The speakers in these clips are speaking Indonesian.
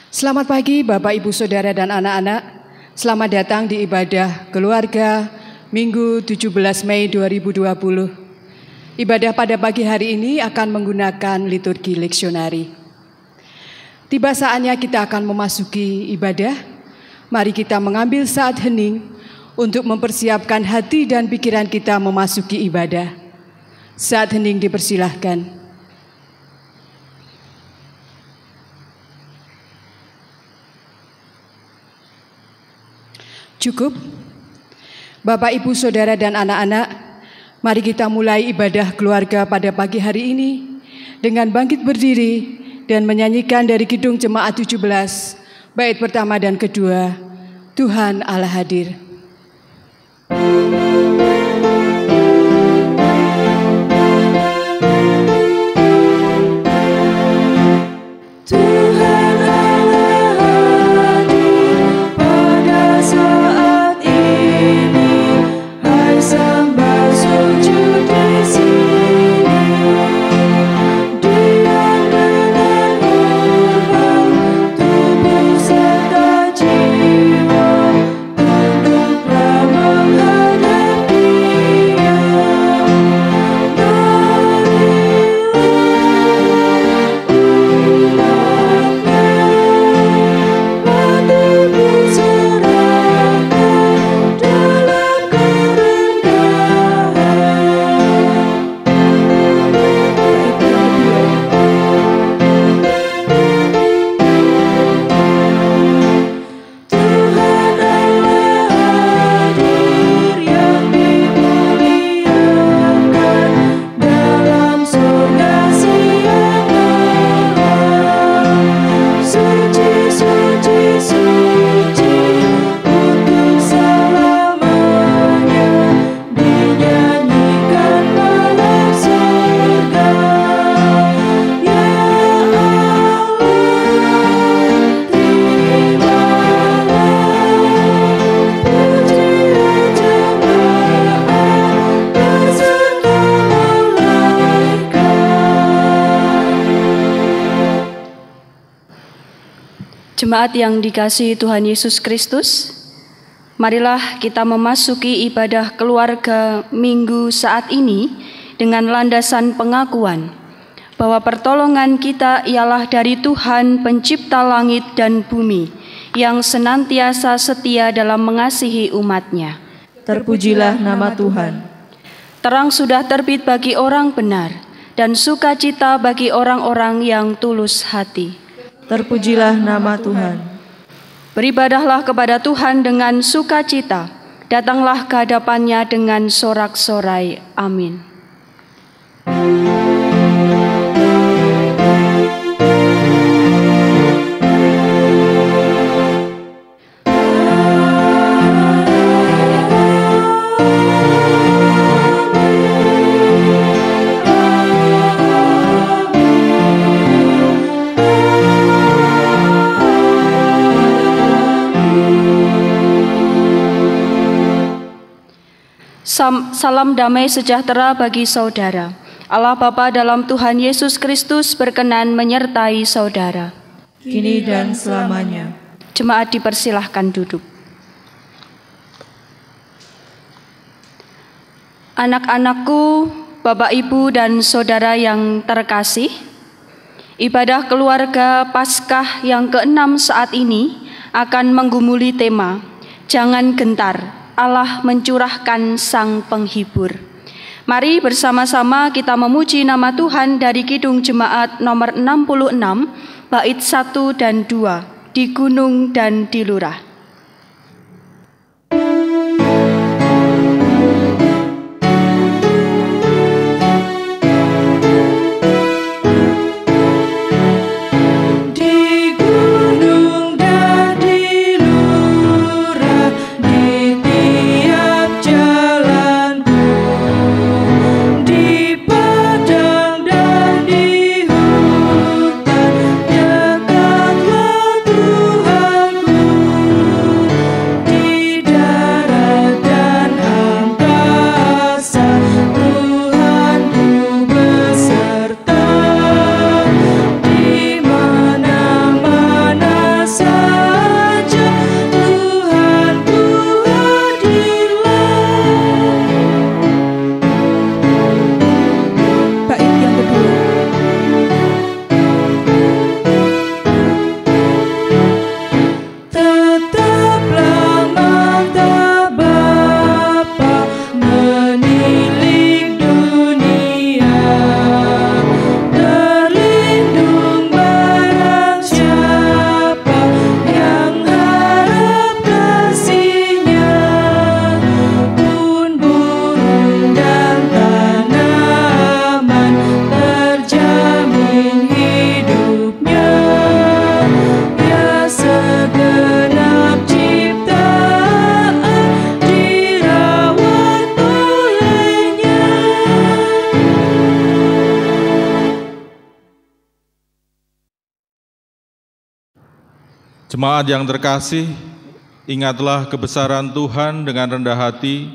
Selamat pagi Bapak, Ibu, Saudara, dan anak-anak. Selamat datang di ibadah keluarga Minggu 17 Mei 2020. Ibadah pada pagi hari ini akan menggunakan liturgi leksionari. Tiba saatnya kita akan memasuki ibadah. Mari kita mengambil saat hening untuk mempersiapkan hati dan pikiran kita memasuki ibadah. Saat hening dipersilahkan. Cukup? Bapak, Ibu, Saudara, dan anak-anak, mari kita mulai ibadah keluarga pada pagi hari ini dengan bangkit berdiri dan menyanyikan dari Kidung Jemaat 17, bait pertama dan kedua, Tuhan Allah hadir. Jemaat yang dikasihi Tuhan Yesus Kristus, marilah kita memasuki ibadah keluarga Minggu saat ini dengan landasan pengakuan bahwa pertolongan kita ialah dari Tuhan pencipta langit dan bumi yang senantiasa setia dalam mengasihi umat-Nya. Terpujilah nama Tuhan. Terang sudah terbit bagi orang benar dan sukacita bagi orang-orang yang tulus hati. Terpujilah nama Tuhan. Beribadahlah kepada Tuhan dengan sukacita, datanglah ke hadapan-Nya dengan sorak-sorai. Amin. Salam damai sejahtera bagi saudara. Allah Bapa dalam Tuhan Yesus Kristus berkenan menyertai saudara. Kini dan selamanya. Jemaat dipersilahkan duduk. Anak-anakku, Bapak, Ibu, dan saudara yang terkasih, ibadah keluarga Paskah yang ke-6 saat ini akan menggumuli tema Jangan Gentar, Allah mencurahkan Sang Penghibur. Mari bersama-sama kita memuji nama Tuhan dari Kidung Jemaat nomor 66, bait 1 dan 2, di gunung dan di lurah. Tuhanku Jemaat yang terkasih, ingatlah kebesaran Tuhan dengan rendah hati,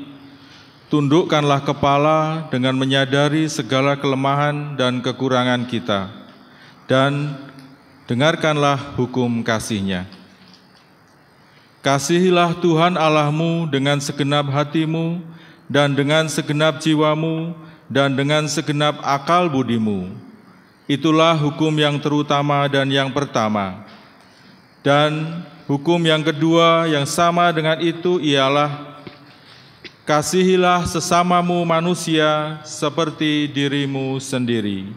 tundukkanlah kepala dengan menyadari segala kelemahan dan kekurangan kita, dan dengarkanlah hukum kasih-Nya. Kasihilah Tuhan Allahmu dengan segenap hatimu, dan dengan segenap jiwamu, dan dengan segenap akal budimu. Itulah hukum yang terutama dan yang pertama. Dan hukum yang kedua yang sama dengan itu ialah, kasihilah sesamamu manusia seperti dirimu sendiri.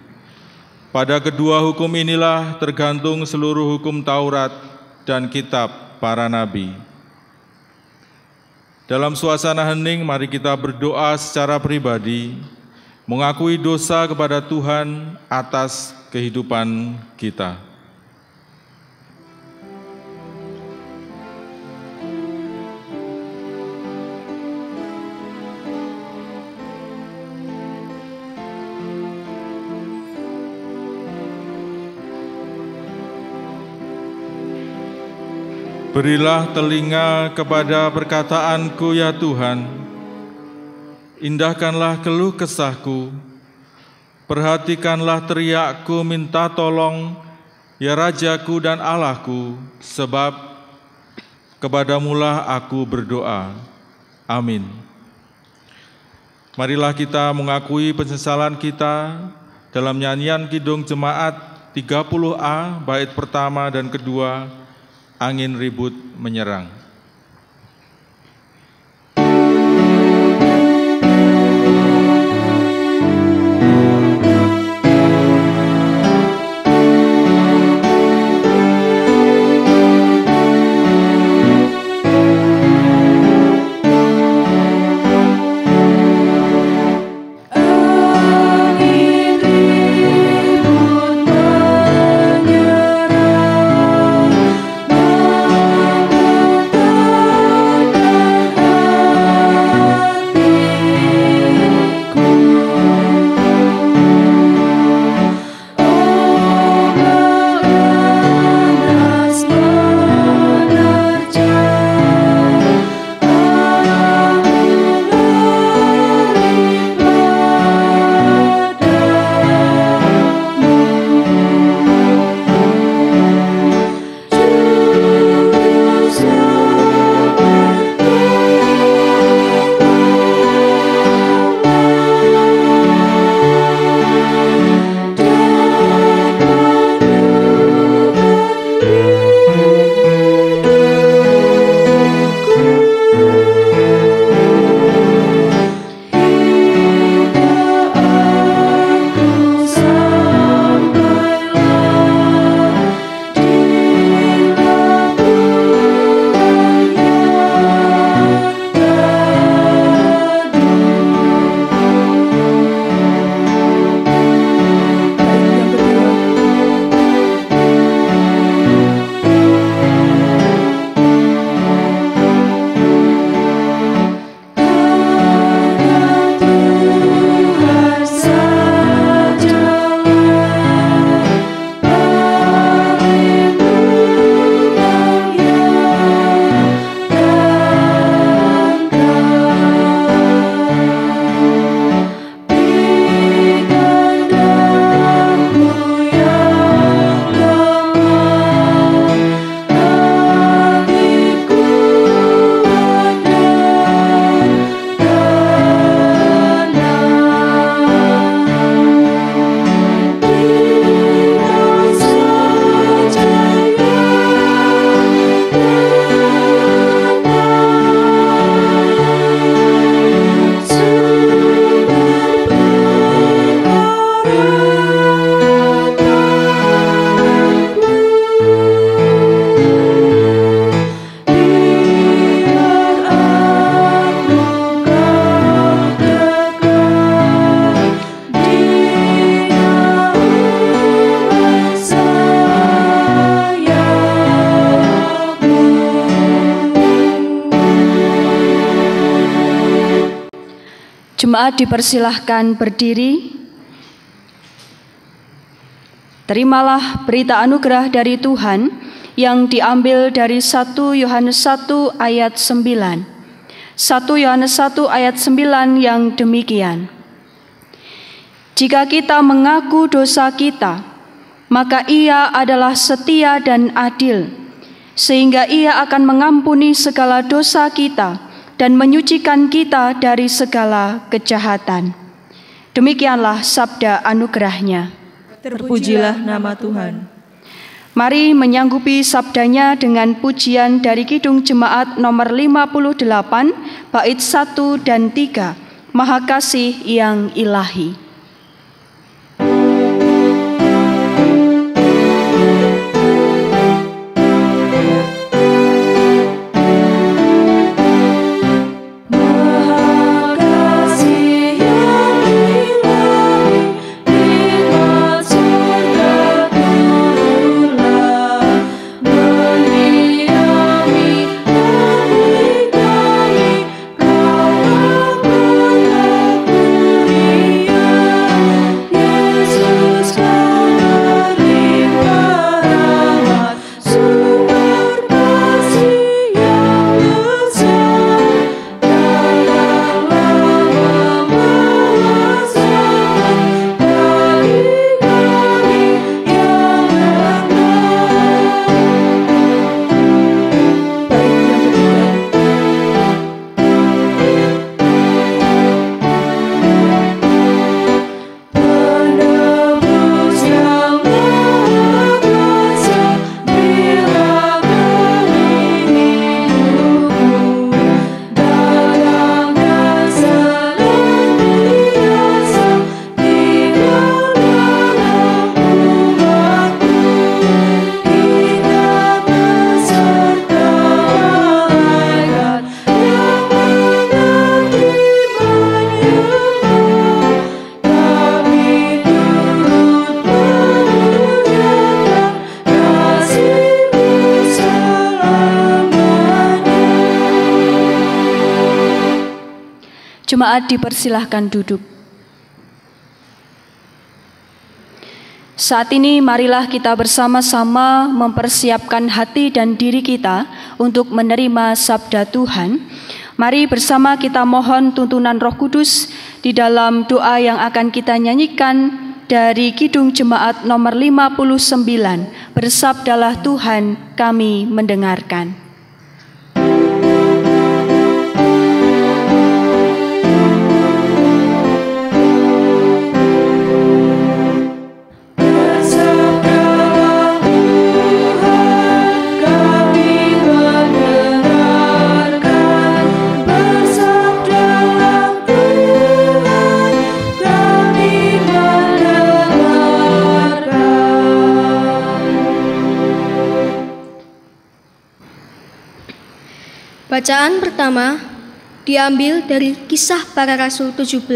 Pada kedua hukum inilah tergantung seluruh hukum Taurat dan kitab para nabi. Dalam suasana hening, mari kita berdoa secara pribadi, mengakui dosa kepada Tuhan atas kehidupan kita. Berilah telinga kepada perkataanku ya Tuhan, indahkanlah keluh kesahku, perhatikanlah teriakku minta tolong, ya Rajaku dan Allahku, sebab kepadamulah aku berdoa. Amin. Marilah kita mengakui penyesalan kita dalam nyanyian Kidung Jemaat 30A, bait pertama dan kedua, Angin Ribut Menyerang. Jemaat dipersilahkan berdiri. Terimalah berita anugerah dari Tuhan yang diambil dari 1 Yohanes 1 ayat 9. 1 Yohanes 1 ayat 9 yang demikian. Jika kita mengaku dosa kita, maka Ia adalah setia dan adil, sehingga Ia akan mengampuni segala dosa kita dan menyucikan kita dari segala kejahatan. Demikianlah sabda anugerahnya. Terpujilah nama Tuhan. Mari menyanggupi sabdanya dengan pujian dari Kidung Jemaat nomor 58, bait 1 dan 3, Maha Kasih yang Ilahi. Jemaat dipersilahkan duduk. Saat ini marilah kita bersama-sama mempersiapkan hati dan diri kita untuk menerima sabda Tuhan. Mari bersama kita mohon tuntunan Roh Kudus di dalam doa yang akan kita nyanyikan dari Kidung Jemaat nomor 59. Bersabdalah Tuhan, kami mendengarkan. Bacaan pertama diambil dari Kisah Para Rasul 17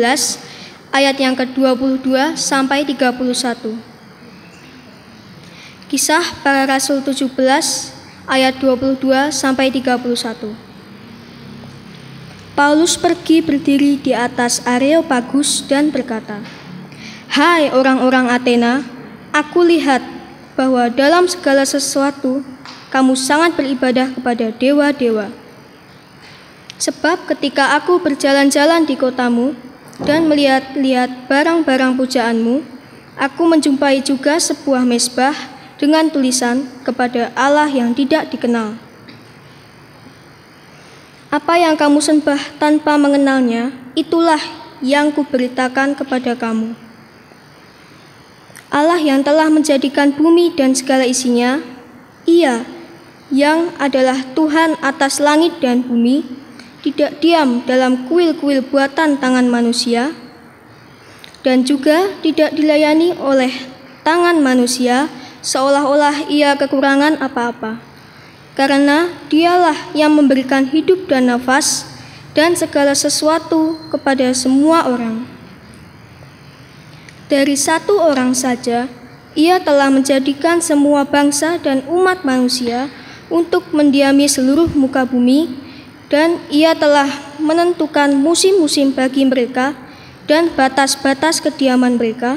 ayat yang ke-22 sampai 31. Kisah Para Rasul 17 ayat 22 sampai 31. Paulus pergi berdiri di atas Areopagus dan berkata, "Hai orang-orang Athena, aku lihat bahwa dalam segala sesuatu kamu sangat beribadah kepada dewa-dewa. Sebab ketika aku berjalan-jalan di kotamu dan melihat-lihat barang-barang pujaanmu, aku menjumpai juga sebuah mezbah dengan tulisan kepada Allah yang tidak dikenal. Apa yang kamu sembah tanpa mengenalnya, itulah yang kuberitakan kepada kamu. Allah yang telah menjadikan bumi dan segala isinya, Ia yang adalah Tuhan atas langit dan bumi, tidak diam dalam kuil-kuil buatan tangan manusia, dan juga tidak dilayani oleh tangan manusia seolah-olah ia kekurangan apa-apa, karena Dialah yang memberikan hidup dan nafas dan segala sesuatu kepada semua orang. Dari satu orang saja, Ia telah menjadikan semua bangsa dan umat manusia untuk mendiami seluruh muka bumi, dan Ia telah menentukan musim-musim bagi mereka dan batas-batas kediaman mereka,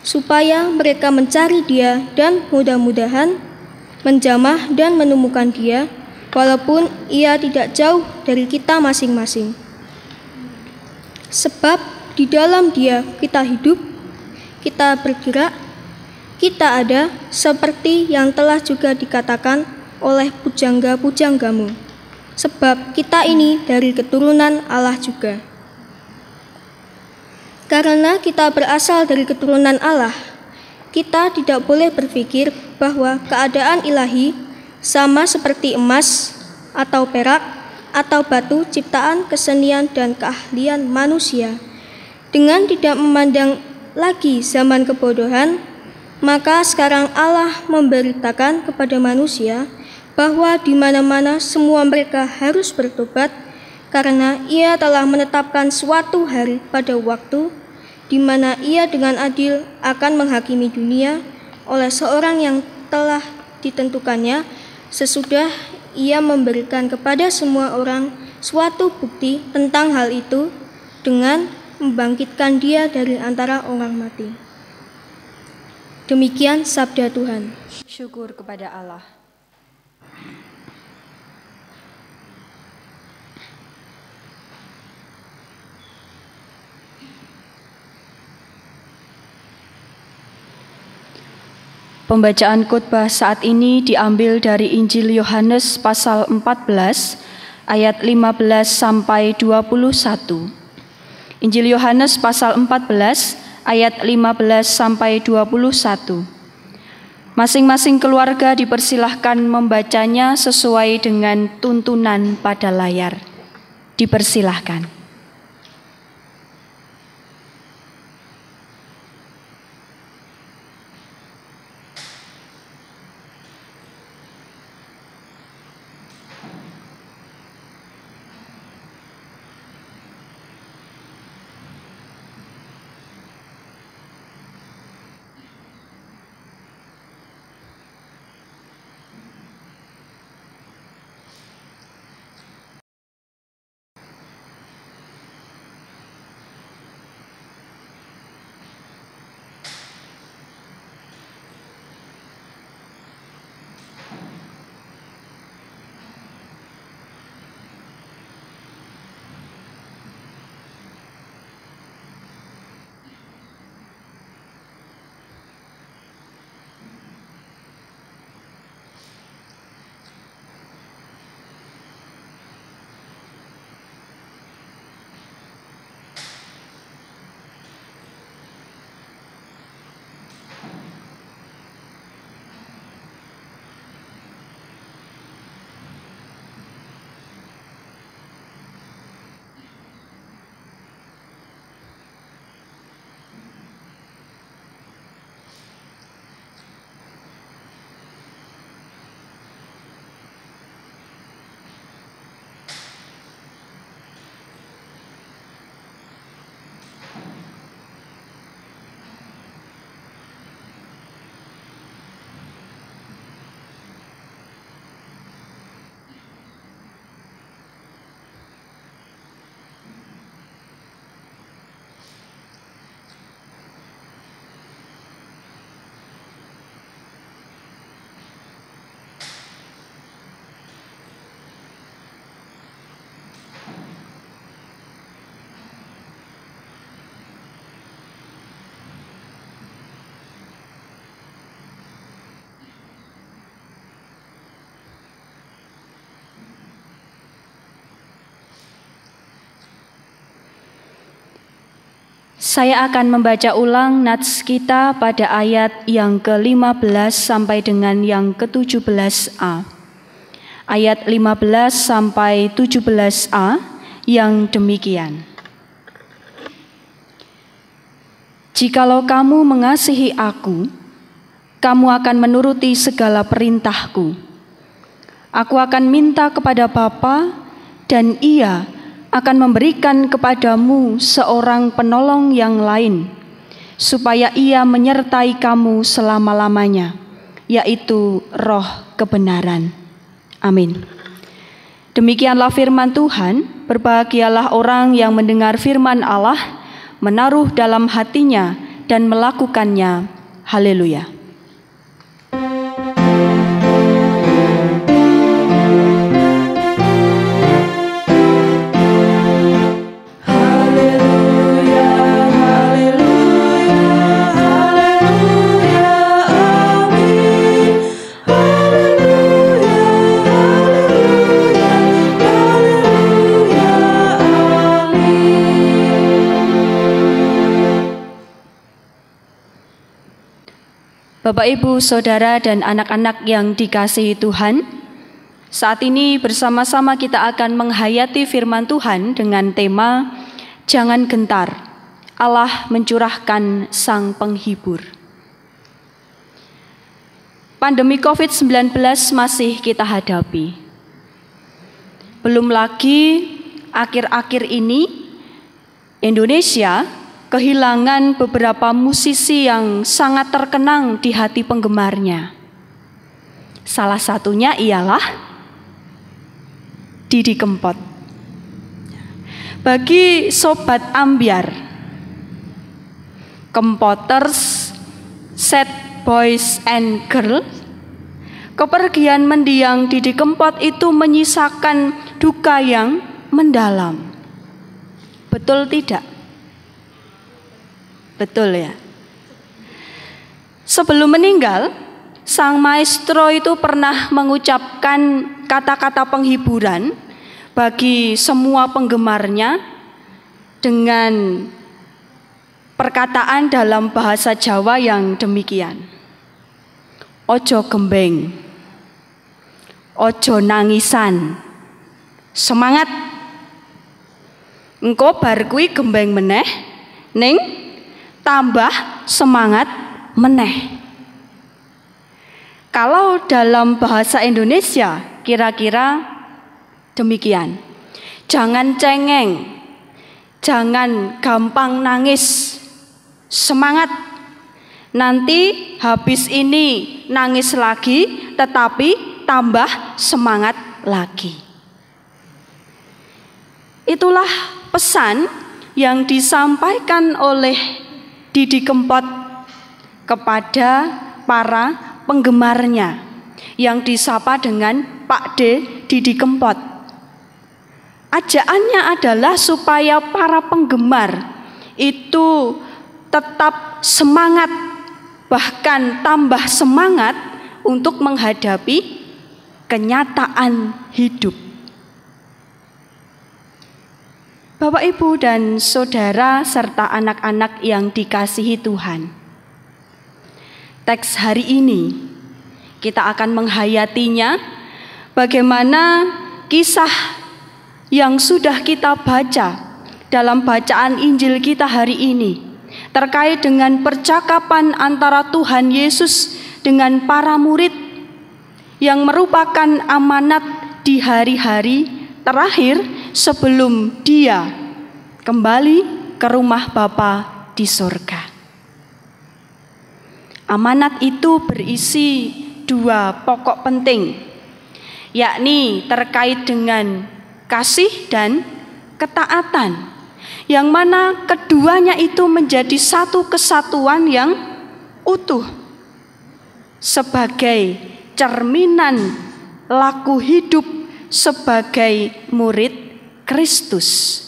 supaya mereka mencari Dia, dan mudah-mudahan menjamah dan menemukan Dia, walaupun Ia tidak jauh dari kita masing-masing. Sebab di dalam Dia kita hidup, kita bergerak, kita ada, seperti yang telah juga dikatakan oleh pujangga-pujanggamu. Sebab kita ini dari keturunan Allah juga. Karena kita berasal dari keturunan Allah, kita tidak boleh berpikir bahwa keadaan ilahi sama seperti emas atau perak atau batu ciptaan kesenian dan keahlian manusia. Dengan tidak memandang lagi zaman kebodohan, maka sekarang Allah memberitakan kepada manusia bahwa di mana-mana semua mereka harus bertobat, karena Ia telah menetapkan suatu hari pada waktu di mana Ia dengan adil akan menghakimi dunia oleh seorang yang telah ditentukannya, sesudah Ia memberikan kepada semua orang suatu bukti tentang hal itu dengan membangkitkan Dia dari antara orang mati. Demikian sabda Tuhan. Syukur kepada Allah. Pembacaan khotbah saat ini diambil dari Injil Yohanes pasal 14 ayat 15 sampai 21. Injil Yohanes pasal 14 ayat 15 sampai 21. Masing-masing keluarga dipersilahkan membacanya sesuai dengan tuntunan pada layar. Dipersilahkan. Saya akan membaca ulang nats kita pada ayat yang ke-15 sampai dengan yang ke-17a. Ayat 15 sampai 17a yang demikian. Jikalau kamu mengasihi aku, kamu akan menuruti segala perintahku. Aku akan minta kepada Bapa, dan Ia akan memberikan kepadamu seorang penolong yang lain, supaya Ia menyertai kamu selama-lamanya, yaitu Roh kebenaran. Amin. Demikianlah firman Tuhan. Berbahagialah orang yang mendengar firman Allah, menaruh dalam hatinya dan melakukannya. Haleluya. Bapak, Ibu, Saudara, dan anak-anak yang dikasihi Tuhan, saat ini bersama-sama kita akan menghayati firman Tuhan dengan tema Jangan Gentar, Allah mencurahkan Sang Penghibur. Pandemi COVID-19 masih kita hadapi. Belum lagi akhir-akhir ini Indonesia kehilangan beberapa musisi yang sangat terkenang di hati penggemarnya. Salah satunya ialah Didi Kempot. Bagi sobat ambyar, Kempoters, sad boys and girl, kepergian mendiang Didi Kempot itu menyisakan duka yang mendalam. Betul tidak? Betul ya. Sebelum meninggal, sang maestro itu pernah mengucapkan kata-kata penghiburan bagi semua penggemarnya dengan perkataan dalam bahasa Jawa yang demikian. Ojo gembeng, ojo nangisan, semangat. Engko bar kuwi gembeng meneh, ning tambah semangat meneh. Kalau dalam bahasa Indonesia kira-kira demikian. Jangan cengeng, jangan gampang nangis, semangat. Nanti habis ini nangis lagi, tetapi tambah semangat lagi. Itulah pesan yang disampaikan oleh Didi Kempot kepada para penggemarnya yang disapa dengan Pak D Didi Kempot. Ajaannya adalah supaya para penggemar itu tetap semangat, bahkan tambah semangat untuk menghadapi kenyataan hidup. Bapak, Ibu, dan Saudara, serta anak-anak yang dikasihi Tuhan, teks hari ini kita akan menghayatinya bagaimana kisah yang sudah kita baca dalam bacaan Injil kita hari ini terkait dengan percakapan antara Tuhan Yesus dengan para murid yang merupakan amanat di hari-hari terakhir sebelum Dia kembali ke rumah Bapa di surga. Amanat itu berisi dua pokok penting, yakni terkait dengan kasih dan ketaatan, yang mana keduanya itu menjadi satu kesatuan yang utuh sebagai cerminan laku hidup sebagai murid Kristus.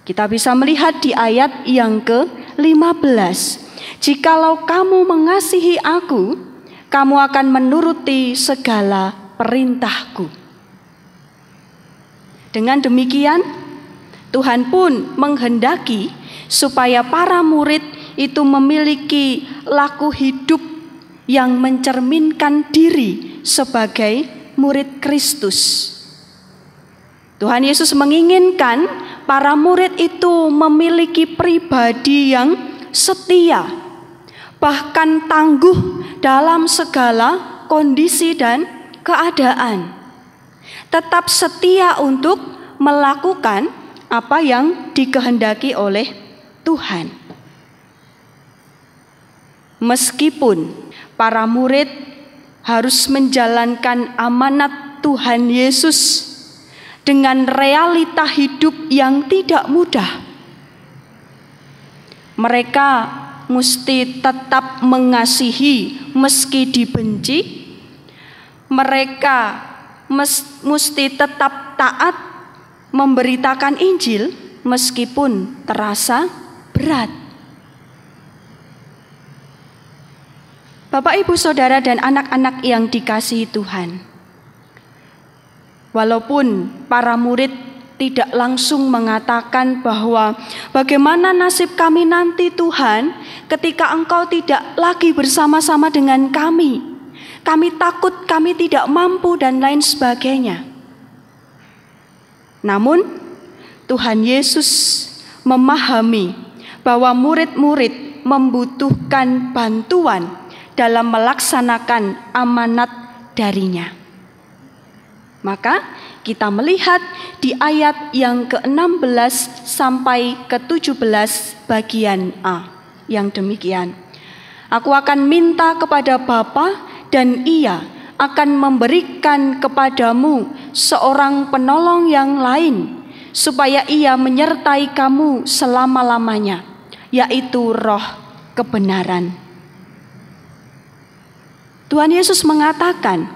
Kita bisa melihat di ayat yang ke-15. Jikalau kamu mengasihi aku, kamu akan menuruti segala perintahku. Dengan demikian, Tuhan pun menghendaki supaya para murid itu memiliki laku hidup yang mencerminkan diri sebagai murid Kristus. Tuhan Yesus menginginkan para murid itu memiliki pribadi yang setia, bahkan tangguh dalam segala kondisi dan keadaan. Tetap setia untuk melakukan apa yang dikehendaki oleh Tuhan. Meskipun para murid harus menjalankan amanat Tuhan Yesus dengan realita hidup yang tidak mudah, mereka mesti tetap mengasihi meski dibenci. Mereka mesti tetap taat memberitakan Injil meskipun terasa berat. Bapak, Ibu, Saudara, dan anak-anak yang dikasihi Tuhan, walaupun para murid tidak langsung mengatakan bahwa bagaimana nasib kami nanti Tuhan ketika Engkau tidak lagi bersama-sama dengan kami. Kami takut, kami tidak mampu dan lain sebagainya. Namun Tuhan Yesus memahami bahwa murid-murid membutuhkan bantuan dalam melaksanakan amanat darinya. Maka kita melihat di ayat yang ke-16 sampai ke-17 bagian A yang demikian. Aku akan minta kepada Bapa dan Ia akan memberikan kepadamu seorang penolong yang lain, supaya Ia menyertai kamu selama-lamanya, yaitu Roh kebenaran. Tuhan Yesus mengatakan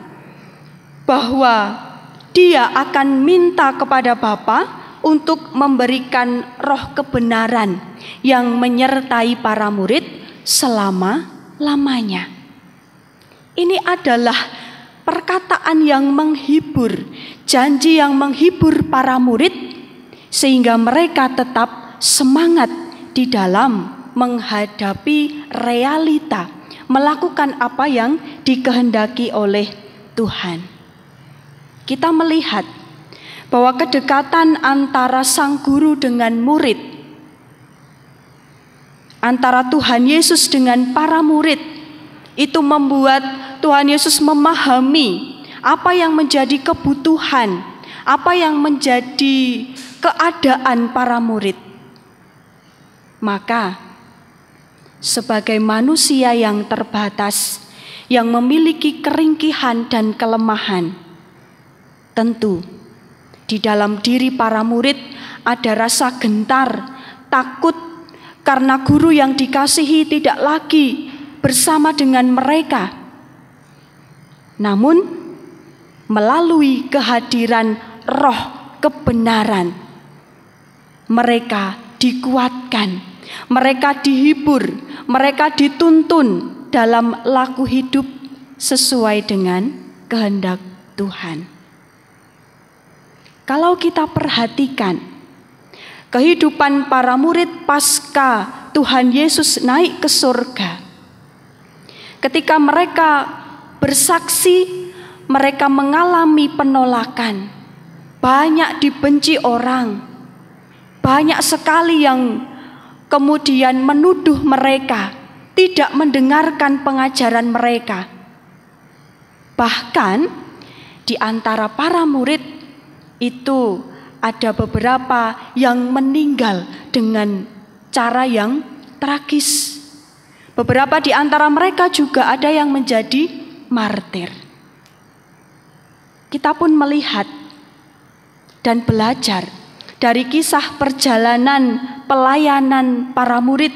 bahwa Dia akan minta kepada Bapa untuk memberikan Roh kebenaran yang menyertai para murid selama-lamanya. Ini adalah perkataan yang menghibur, janji yang menghibur para murid, sehingga mereka tetap semangat di dalam menghadapi realita, melakukan apa yang dikehendaki oleh Tuhan. Kita melihat bahwa kedekatan antara sang guru dengan murid, antara Tuhan Yesus dengan para murid, itu membuat Tuhan Yesus memahami apa yang menjadi kebutuhan, apa yang menjadi keadaan para murid. Maka sebagai manusia yang terbatas, yang memiliki keringkihan dan kelemahan, tentu di dalam diri para murid ada rasa gentar, takut karena guru yang dikasihi tidak lagi bersama dengan mereka. Namun melalui kehadiran Roh kebenaran, mereka dikuatkan, mereka dihibur, mereka dituntun dalam laku hidup sesuai dengan kehendak Tuhan. Kalau kita perhatikan kehidupan para murid pasca Tuhan Yesus naik ke surga, ketika mereka bersaksi, mereka mengalami penolakan, banyak dibenci orang, banyak sekali yang kemudian menuduh mereka, tidak mendengarkan pengajaran mereka. Bahkan di antara para murid itu ada beberapa yang meninggal dengan cara yang tragis. Beberapa di antara mereka juga ada yang menjadi martir. Kita pun melihat dan belajar dari kisah perjalanan pelayanan para murid,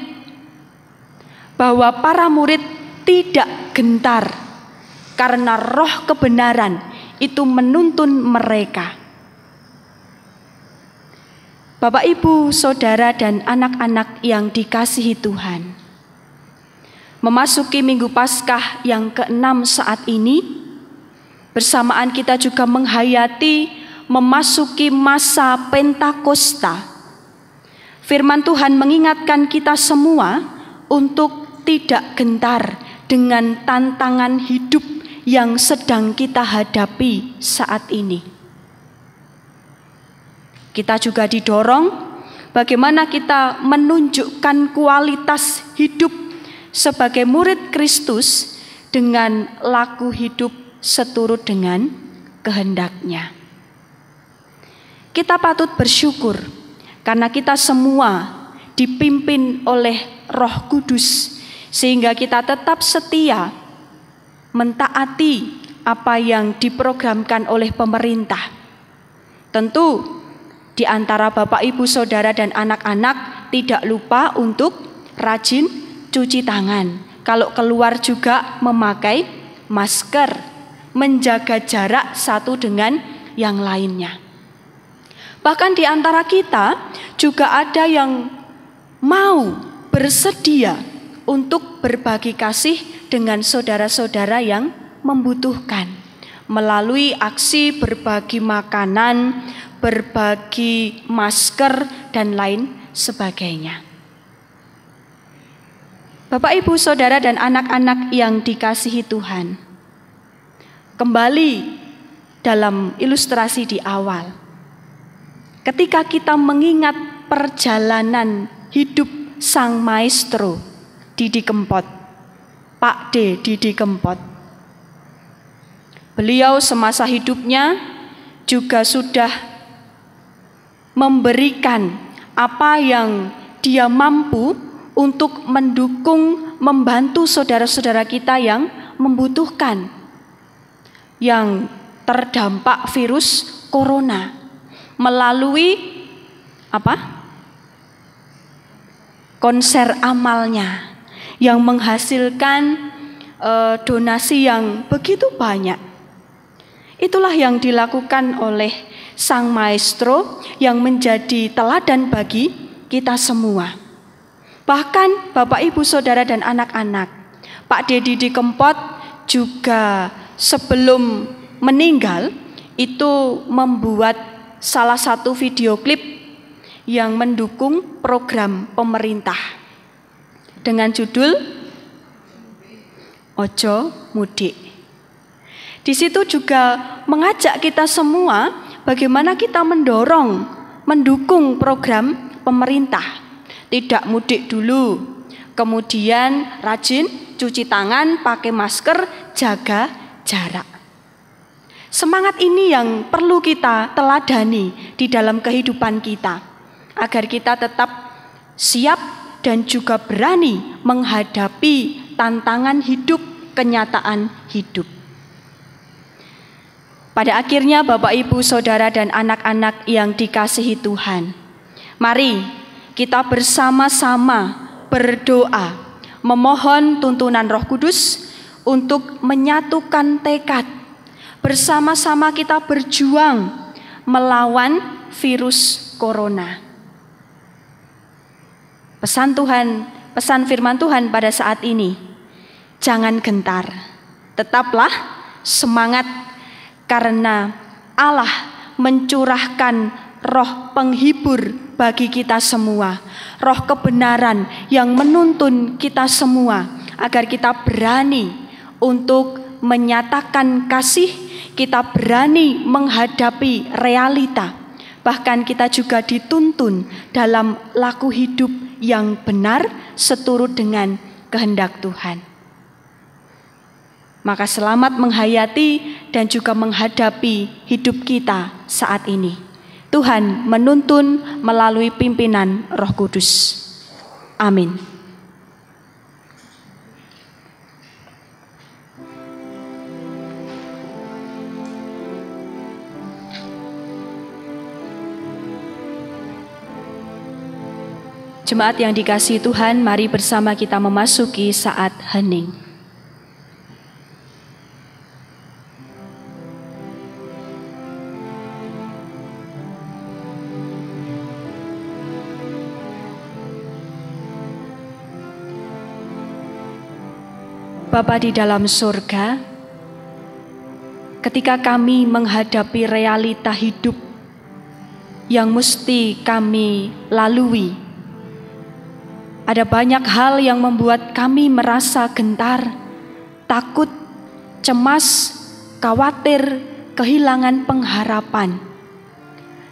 bahwa para murid tidak gentar karena Roh kebenaran itu menuntun mereka. Bapak, Ibu, Saudara, dan anak-anak yang dikasihi Tuhan, memasuki Minggu Paskah yang ke-6 saat ini, bersamaan kita juga menghayati memasuki masa Pentakosta. Firman Tuhan mengingatkan kita semua untuk tidak gentar dengan tantangan hidup yang sedang kita hadapi saat ini. Kita juga didorong bagaimana kita menunjukkan kualitas hidup sebagai murid Kristus dengan laku hidup seturut dengan kehendak-Nya. Kita patut bersyukur karena kita semua dipimpin oleh Roh Kudus, sehingga kita tetap setia mentaati apa yang diprogramkan oleh pemerintah. Tentu di antara Bapak, Ibu, Saudara, dan anak-anak tidak lupa untuk rajin cuci tangan. Kalau keluar juga memakai masker, menjaga jarak satu dengan yang lainnya. Bahkan di antara kita juga ada yang mau bersedia untuk berbagi kasih dengan saudara-saudara yang membutuhkan, melalui aksi berbagi makanan, berbagi masker, dan lain sebagainya. Bapak, Ibu, Saudara, dan anak-anak yang dikasihi Tuhan, kembali dalam ilustrasi di awal, ketika kita mengingat perjalanan hidup Sang Maestro Didi Kempot, Pak D. Didi Kempot, beliau semasa hidupnya juga sudah memberikan apa yang dia mampu untuk mendukung, membantu saudara-saudara kita yang membutuhkan, yang terdampak virus corona, melalui konser amalnya yang menghasilkan donasi yang begitu banyak. Itulah yang dilakukan oleh Sang Maestro yang menjadi teladan bagi kita semua. Bahkan Bapak, Ibu, Saudara, dan anak-anak, Pak D. Didi Kempot juga sebelum meninggal itu membuat salah satu video klip yang mendukung program pemerintah dengan judul Ojo Mudik. Di situ juga mengajak kita semua bagaimana kita mendukung program pemerintah. Tidak mudik dulu, kemudian rajin cuci tangan, pakai masker, jaga jarak. Semangat ini yang perlu kita teladani di dalam kehidupan kita, agar kita tetap siap dan juga berani menghadapi tantangan hidup, kenyataan hidup. Pada akhirnya Bapak, Ibu, Saudara, dan anak-anak yang dikasihi Tuhan, mari kita bersama-sama berdoa, memohon tuntunan Roh Kudus untuk menyatukan tekad. Bersama-sama kita berjuang melawan virus corona. Pesan firman Tuhan pada saat ini, jangan gentar, tetaplah semangat, karena Allah mencurahkan Roh penghibur bagi kita semua, Roh kebenaran yang menuntun kita semua agar kita berani untuk menyatakan kasih, kita berani menghadapi realita, bahkan kita juga dituntun dalam laku hidup yang benar seturut dengan kehendak Tuhan. Maka selamat menghayati dan juga menghadapi hidup kita saat ini. Tuhan menuntun melalui pimpinan Roh Kudus. Amin. Jemaat yang dikasihi Tuhan, mari bersama kita memasuki saat hening. Bapa di dalam surga, ketika kami menghadapi realita hidup yang mesti kami lalui, ada banyak hal yang membuat kami merasa gentar, takut, cemas, khawatir, kehilangan pengharapan.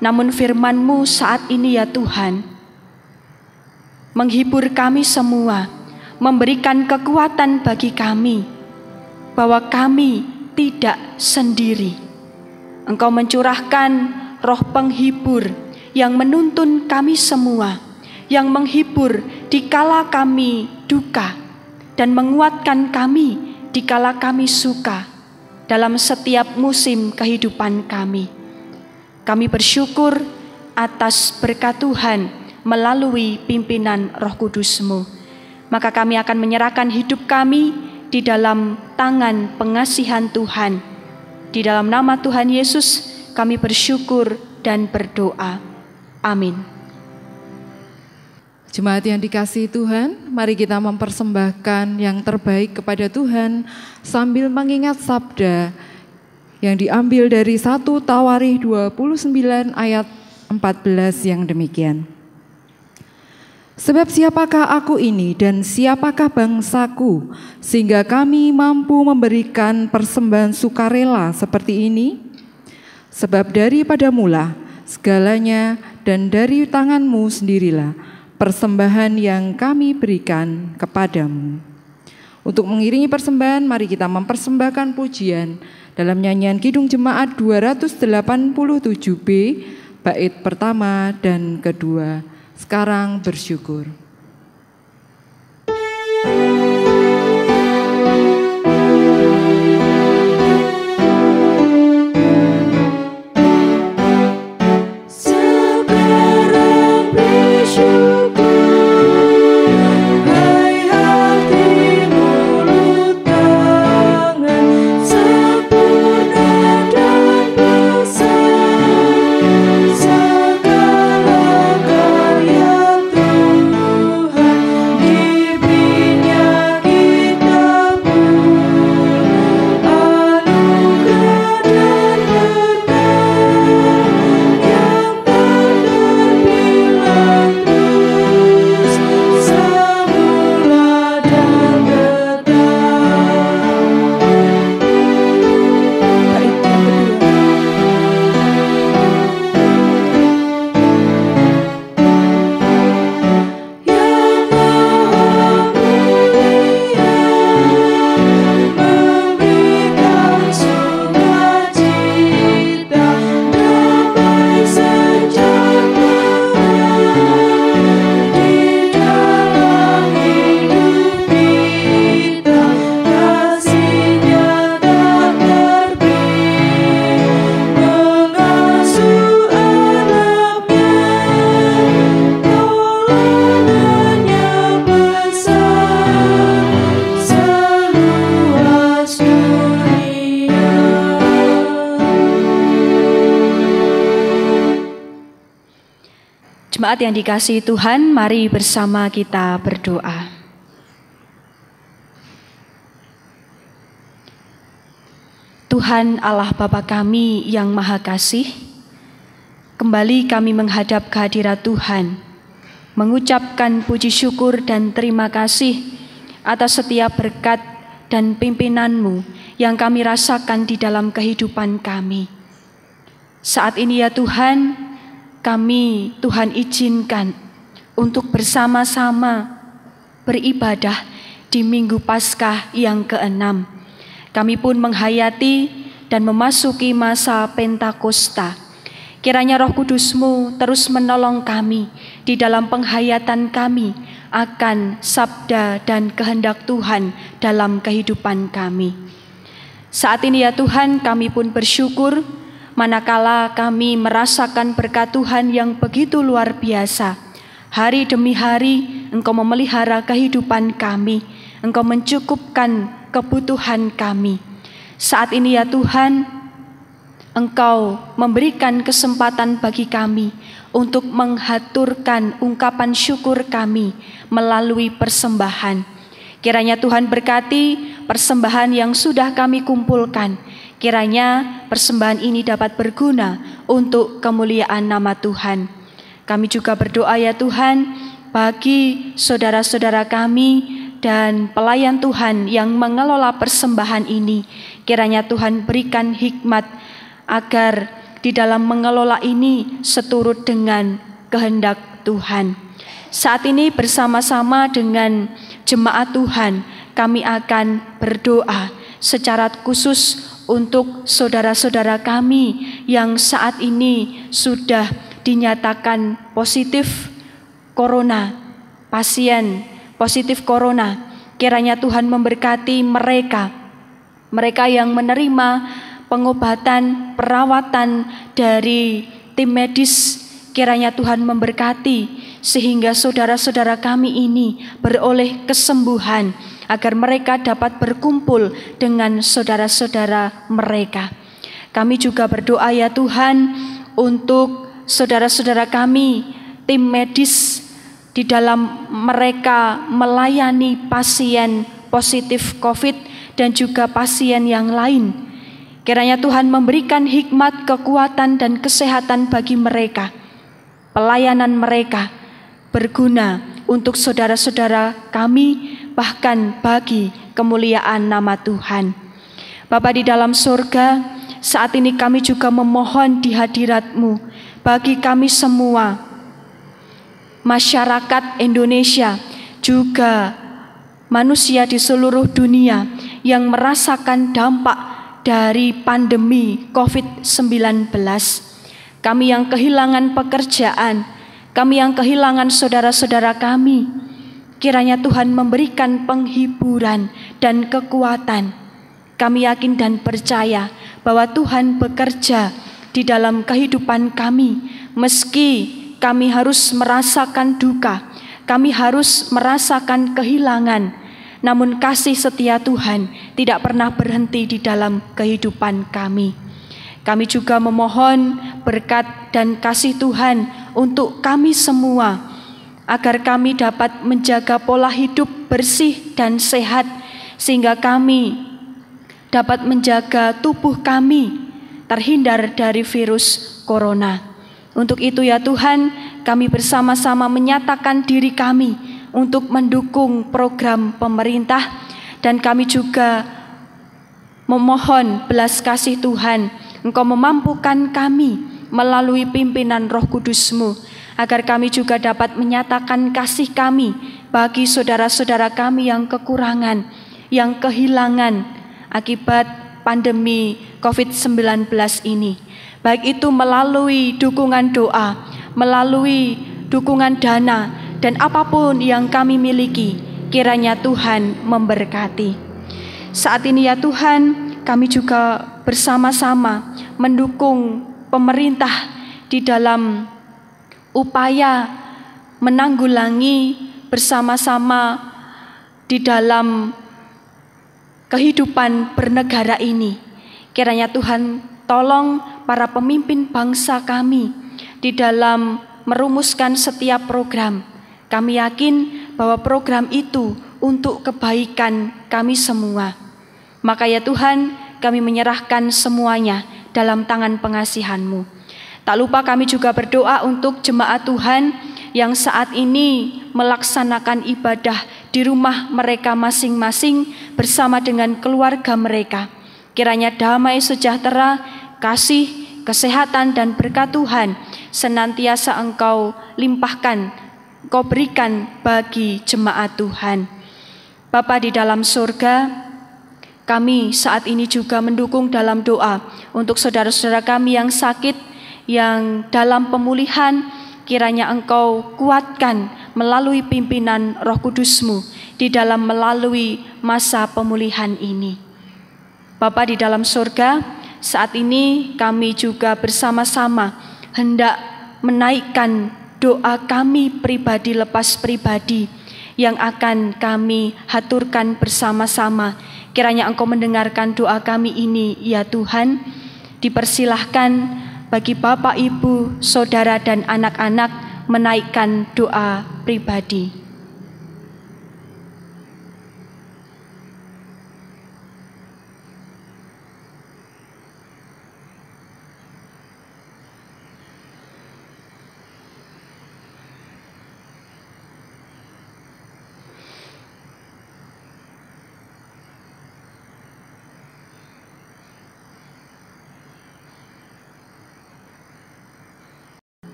Namun firman-Mu saat ini ya Tuhan, menghibur kami semua, memberikan kekuatan bagi kami, bahwa kami tidak sendiri. Engkau mencurahkan Roh penghibur yang menuntun kami semua, yang menghibur dikala kami duka, dan menguatkan kami dikala kami suka dalam setiap musim kehidupan kami. Kami bersyukur atas berkat Tuhan melalui pimpinan Roh Kudus-Mu. Maka kami akan menyerahkan hidup kami di dalam tangan pengasihan Tuhan. Di dalam nama Tuhan Yesus kami bersyukur dan berdoa. Amin. Jemaat yang dikasihi Tuhan, mari kita mempersembahkan yang terbaik kepada Tuhan sambil mengingat sabda yang diambil dari 1 Tawarikh 29 ayat 14 yang demikian. Sebab siapakah aku ini dan siapakah bangsaku, sehingga kami mampu memberikan persembahan sukarela seperti ini? Sebab daripada mula segalanya dan dari tanganmu sendirilah persembahan yang kami berikan kepadamu. Untuk mengiringi persembahan, mari kita mempersembahkan pujian dalam nyanyian Kidung Jemaat 287B, bait pertama dan kedua. Sekarang bersyukur. Jemaat yang dikasihi Tuhan, mari bersama kita berdoa. Tuhan Allah Bapa kami yang Maha Kasih, kembali kami menghadap kehadirat Tuhan, mengucapkan puji syukur dan terima kasih atas setiap berkat dan pimpinan-Mu yang kami rasakan di dalam kehidupan kami. Saat ini ya Tuhan, kami Tuhan izinkan untuk bersama-sama beribadah di Minggu Paskah yang ke-6. Kami pun menghayati dan memasuki masa Pentakosta. Kiranya Roh Kudus-Mu terus menolong kami di dalam penghayatan kami akan sabda dan kehendak Tuhan dalam kehidupan kami. Saat ini ya Tuhan, kami pun bersyukur manakala kami merasakan berkat Tuhan yang begitu luar biasa. Hari demi hari Engkau memelihara kehidupan kami, Engkau mencukupkan kebutuhan kami. Saat ini ya Tuhan, Engkau memberikan kesempatan bagi kami untuk menghaturkan ungkapan syukur kami melalui persembahan. Kiranya Tuhan berkati persembahan yang sudah kami kumpulkan. Kiranya persembahan ini dapat berguna untuk kemuliaan nama Tuhan. Kami juga berdoa ya Tuhan bagi saudara-saudara kami dan pelayan Tuhan yang mengelola persembahan ini. Kiranya Tuhan berikan hikmat agar di dalam mengelola ini seturut dengan kehendak Tuhan. Saat ini bersama-sama dengan jemaat Tuhan kami akan berdoa secara khusus untuk saudara-saudara kami yang saat ini sudah dinyatakan positif corona, pasien positif corona. Kiranya Tuhan memberkati mereka yang menerima pengobatan, perawatan dari tim medis. Kiranya Tuhan memberkati sehingga saudara-saudara kami ini beroleh kesembuhan, agar mereka dapat berkumpul dengan saudara-saudara mereka. Kami juga berdoa ya Tuhan untuk saudara-saudara kami, tim medis di dalam mereka melayani pasien positif COVID dan juga pasien yang lain. Kiranya Tuhan memberikan hikmat, kekuatan, dan kesehatan bagi mereka. Pelayanan mereka berguna untuk saudara-saudara kami, bahkan bagi kemuliaan nama Tuhan. Bapa di dalam surga, saat ini kami juga memohon di hadirat-Mu bagi kami semua, masyarakat Indonesia, juga manusia di seluruh dunia yang merasakan dampak dari pandemi COVID-19. Kami yang kehilangan pekerjaan, kami yang kehilangan saudara-saudara kami, kiranya Tuhan memberikan penghiburan dan kekuatan. Kami yakin dan percaya bahwa Tuhan bekerja di dalam kehidupan kami, meski kami harus merasakan duka, kami harus merasakan kehilangan, namun kasih setia Tuhan tidak pernah berhenti di dalam kehidupan kami. Kami juga memohon berkat dan kasih Tuhan untuk kami semua, agar kami dapat menjaga pola hidup bersih dan sehat, sehingga kami dapat menjaga tubuh kami terhindar dari virus corona. Untuk itu ya Tuhan, kami bersama-sama menyatakan diri kami untuk mendukung program pemerintah, dan kami juga memohon belas kasih Tuhan, Engkau memampukan kami melalui pimpinan Roh Kudus-Mu, agar kami juga dapat menyatakan kasih kami bagi saudara-saudara kami yang kekurangan, yang kehilangan akibat pandemi COVID-19 ini. Baik itu melalui dukungan doa, melalui dukungan dana, dan apapun yang kami miliki, kiranya Tuhan memberkati. Saat ini ya Tuhan, kami juga bersama-sama mendukung pemerintah di dalam upaya menanggulangi bersama-sama di dalam kehidupan bernegara ini. Kiranya Tuhan tolong para pemimpin bangsa kami di dalam merumuskan setiap program. Kami yakin bahwa program itu untuk kebaikan kami semua. Maka ya Tuhan, kami menyerahkan semuanya dalam tangan pengasihan-Mu. Tak lupa kami juga berdoa untuk jemaat Tuhan yang saat ini melaksanakan ibadah di rumah mereka masing-masing bersama dengan keluarga mereka. Kiranya damai sejahtera, kasih, kesehatan, dan berkat Tuhan senantiasa Engkau limpahkan, Engkau berikan bagi jemaat Tuhan. Bapa di dalam surga, kami saat ini juga mendukung dalam doa untuk saudara-saudara kami yang sakit, yang dalam pemulihan. Kiranya Engkau kuatkan melalui pimpinan Roh Kudus-Mu di dalam melalui masa pemulihan ini. Bapa di dalam surga, saat ini kami juga bersama-sama hendak menaikkan doa kami pribadi lepas pribadi yang akan kami haturkan bersama-sama. Kiranya Engkau mendengarkan doa kami ini ya Tuhan. Dipersilahkan bagi Bapak, Ibu, Saudara, dan anak-anak menaikkan doa pribadi.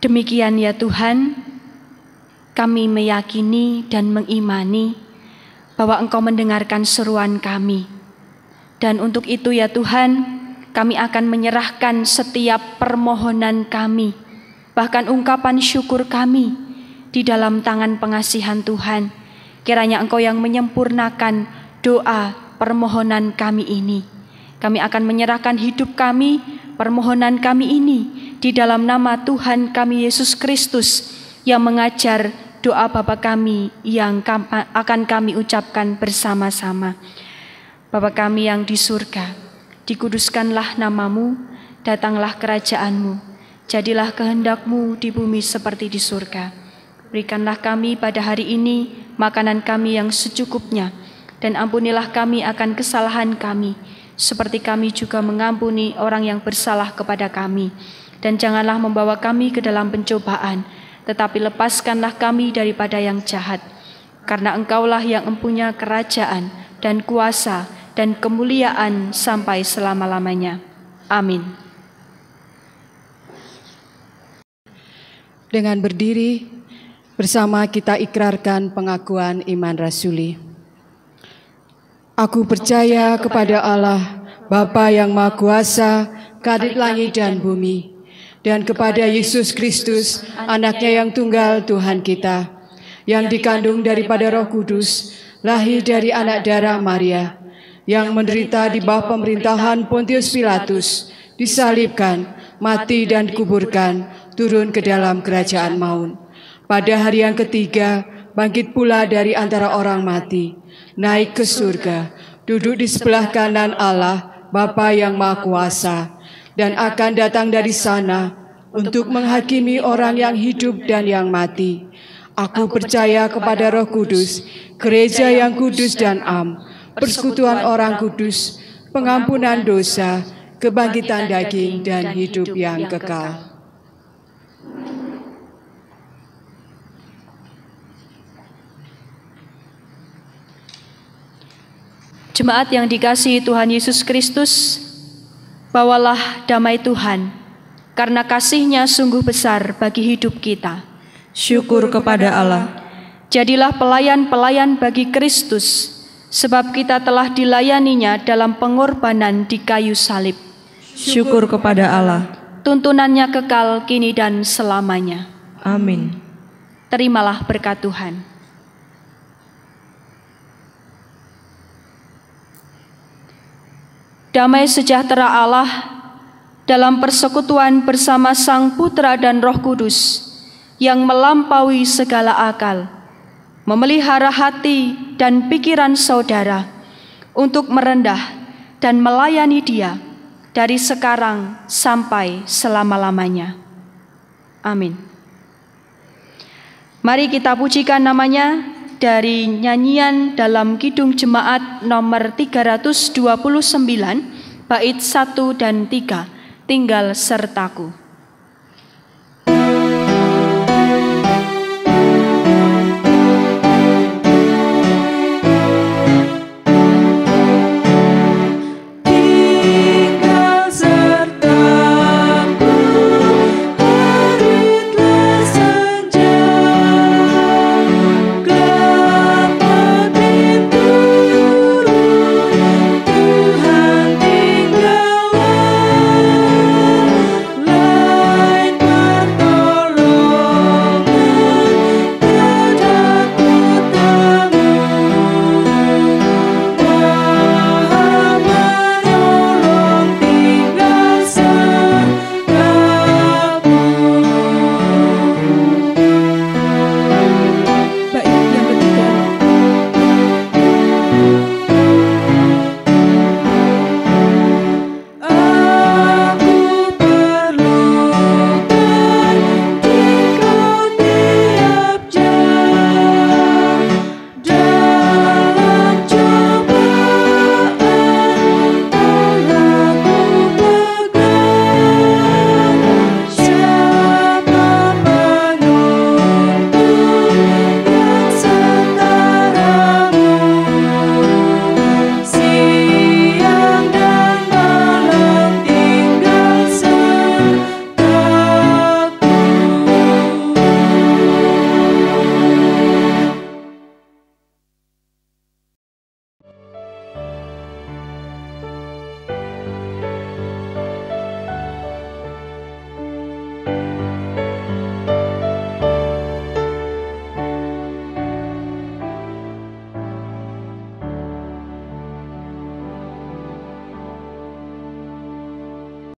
Demikian ya Tuhan, kami meyakini dan mengimani bahwa Engkau mendengarkan seruan kami. Dan untuk itu ya Tuhan, kami akan menyerahkan setiap permohonan kami, bahkan ungkapan syukur kami di dalam tangan pengasihan Tuhan. Kiranya Engkau yang menyempurnakan doa permohonan kami ini. Kami akan menyerahkan hidup kami, permohonan kami ini di dalam nama Tuhan kami Yesus Kristus yang mengajar doa Bapa kami yang akan kami ucapkan bersama-sama. Bapa kami yang di surga, dikuduskanlah namamu, datanglah kerajaanmu, jadilah kehendak-Mu di bumi seperti di surga. Berikanlah kami pada hari ini makanan kami yang secukupnya, dan ampunilah kami akan kesalahan kami, seperti kami juga mengampuni orang yang bersalah kepada kami. Dan janganlah membawa kami ke dalam pencobaan, tetapi lepaskanlah kami daripada yang jahat. Karena Engkaulah yang empunya kerajaan dan kuasa dan kemuliaan sampai selama-lamanya. Amin. Dengan berdiri, bersama kita ikrarkan pengakuan iman rasuli. Aku percaya kepada Allah, Bapa yang Maha Kuasa, Kadip langit dan bumi, dan kepada Yesus Kristus, Anaknya yang tunggal Tuhan kita, yang dikandung daripada Roh Kudus, lahir dari anak darah Maria, yang menderita di bawah pemerintahan Pontius Pilatus, disalibkan, mati dan dikuburkan, turun ke dalam kerajaan maut. Pada hari yang ketiga, bangkit pula dari antara orang mati, naik ke surga, duduk di sebelah kanan Allah, Bapa yang Maha Kuasa, dan akan datang dari sana untuk menghakimi orang yang hidup dan yang mati. Aku percaya kepada Roh Kudus, gereja yang kudus dan am, persekutuan orang kudus, pengampunan dosa, kebangkitan daging, dan hidup yang kekal. Jemaat yang dikasihi Tuhan Yesus Kristus, bawalah damai Tuhan, karena kasih-Nya sungguh besar bagi hidup kita. Syukur kepada Allah. Jadilah pelayan-pelayan bagi Kristus, sebab kita telah dilayaninya dalam pengorbanan di kayu salib. Syukur kepada Allah. Tuntunannya kekal kini dan selamanya. Amin. Terimalah berkat Tuhan. Damai sejahtera Allah dalam persekutuan bersama Sang Putra dan Roh Kudus yang melampaui segala akal, memelihara hati dan pikiran saudara untuk merendah dan melayani Dia dari sekarang sampai selama-lamanya. Amin. Mari kita pujikan namanya dari nyanyian dalam Kidung Jemaat nomor 329, bait 1 dan 3, Tinggal Sertaku.